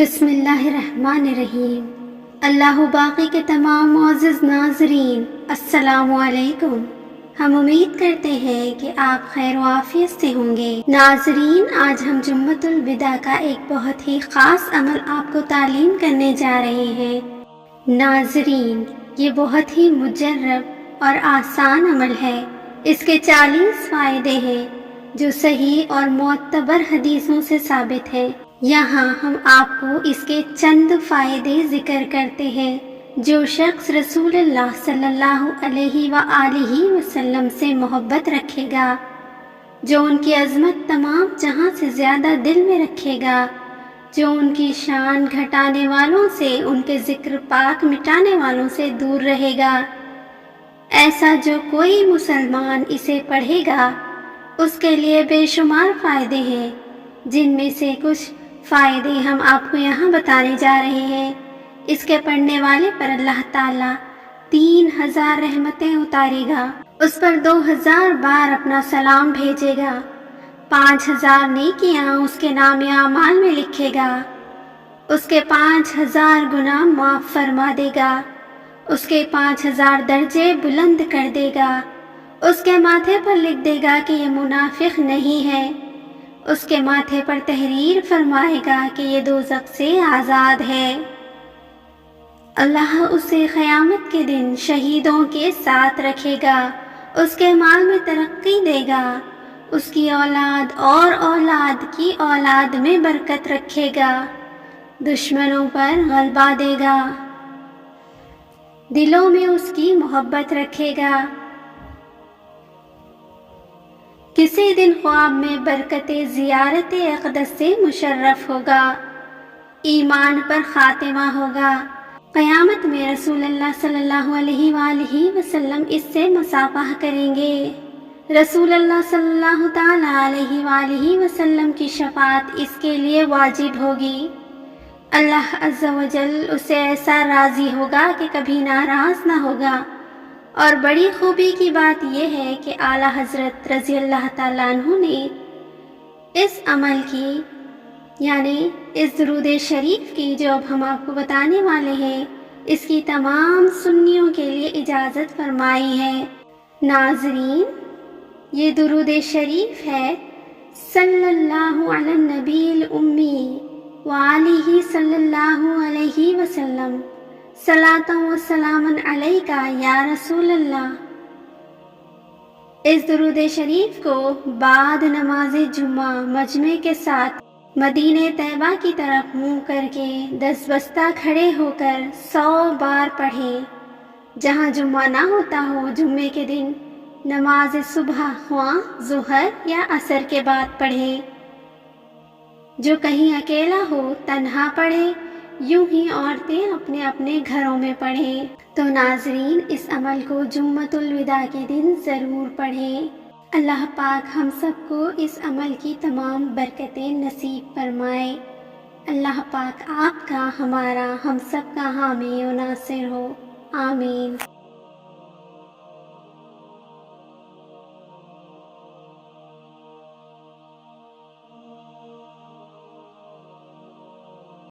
بسم اللہ الرحمن الرحیم۔ اللہ باقی کے تمام معزز ناظرین، السلام علیکم۔ ہم امید کرتے ہیں کہ آپ خیر و عافیت سے ہوں گے۔ ناظرین، آج ہم جمعۃ الوداع کا ایک بہت ہی خاص عمل آپ کو تعلیم کرنے جا رہے ہیں۔ ناظرین، یہ بہت ہی مجرب اور آسان عمل ہے۔ اس کے 40 فائدے ہیں جو صحیح اور معتبر حدیثوں سے ثابت ہیں۔ یہاں ہم آپ کو اس کے چند فائدے ذکر کرتے ہیں۔ جو شخص رسول اللہ صلی اللہ علیہ وآلہ وسلم سے محبت رکھے گا، جو ان کی عظمت تمام جہاں سے زیادہ دل میں رکھے گا، جو ان کی شان گھٹانے والوں سے، ان کے ذکر پاک مٹانے والوں سے دور رہے گا، ایسا جو کوئی مسلمان اسے پڑھے گا، اس کے لیے بے شمار فائدے ہیں، جن میں سے کچھ فائدے ہم آپ کو یہاں بتانے جا رہے ہیں۔ اس کے پڑھنے والے پر اللہ تعالیٰ 3000 رحمتیں اتارے گا، اس پر 2000 بار اپنا سلام بھیجے گا، 5000 نیکیاں اس کے نام اعمال میں لکھے گا، اس کے 5000 گناہ معاف فرما دے گا، اس کے 5000 درجے بلند کر دے گا، اس کے ماتھے پر لکھ دے گا کہ یہ منافق نہیں ہے، اس کے ماتھے پر تحریر فرمائے گا کہ یہ دوزخ سے آزاد ہے۔ اللہ اسے قیامت کے دن شہیدوں کے ساتھ رکھے گا، اس کے مال میں ترقی دے گا، اس کی اولاد اور اولاد کی اولاد میں برکت رکھے گا، دشمنوں پر غلبہ دے گا، دلوں میں اس کی محبت رکھے گا، کسی دن خواب میں برکت زیارت اقدس سے مشرف ہوگا، ایمان پر خاتمہ ہوگا، قیامت میں رسول اللہ صلی اللہ علیہ وآلہ وسلم اس سے مصافحہ کریں گے، رسول اللہ صلی اللہ تعالی علیہ وآلہ وسلم کی شفاعت اس کے لیے واجب ہوگی، اللہ عز و جل اسے ایسا راضی ہوگا کہ کبھی ناراض نہ ہوگا۔ اور بڑی خوبی کی بات یہ ہے کہ اعلیٰ حضرت رضی اللہ تعالیٰ عنہ نے اس عمل کی، یعنی اس درود شریف کی جو اب ہم آپ کو بتانے والے ہیں، اس کی تمام سنیوں کے لیے اجازت فرمائی ہے۔ ناظرین، یہ درود شریف ہے صلی اللہ علی النبی الامی وآلہ صلی اللہ علیہ وسلم، صلاۃ و سلام علیک یا رسول اللہ۔ اس درود شریف کو بعد نماز جمعہ مجمع کے ساتھ مدینہ طیبہ کی طرف منہ کر کے 10 بستہ کھڑے ہو کر 100 بار پڑھیں۔ جہاں جمعہ نہ ہوتا ہو، جمعے کے دن نماز صبح خواہ ظہر یا عصر کے بعد پڑھیں، جو کہیں اکیلا ہو تنہا پڑھے، یوں ہی عورتیں اپنے اپنے گھروں میں پڑھیں۔ تو ناظرین، اس عمل کو جمعۃ الوداع کے دن ضرور پڑھیں۔ اللہ پاک ہم سب کو اس عمل کی تمام برکتیں نصیب فرمائے۔ اللہ پاک آپ کا، ہمارا، ہم سب کا حامی و ناصر ہو، آمین۔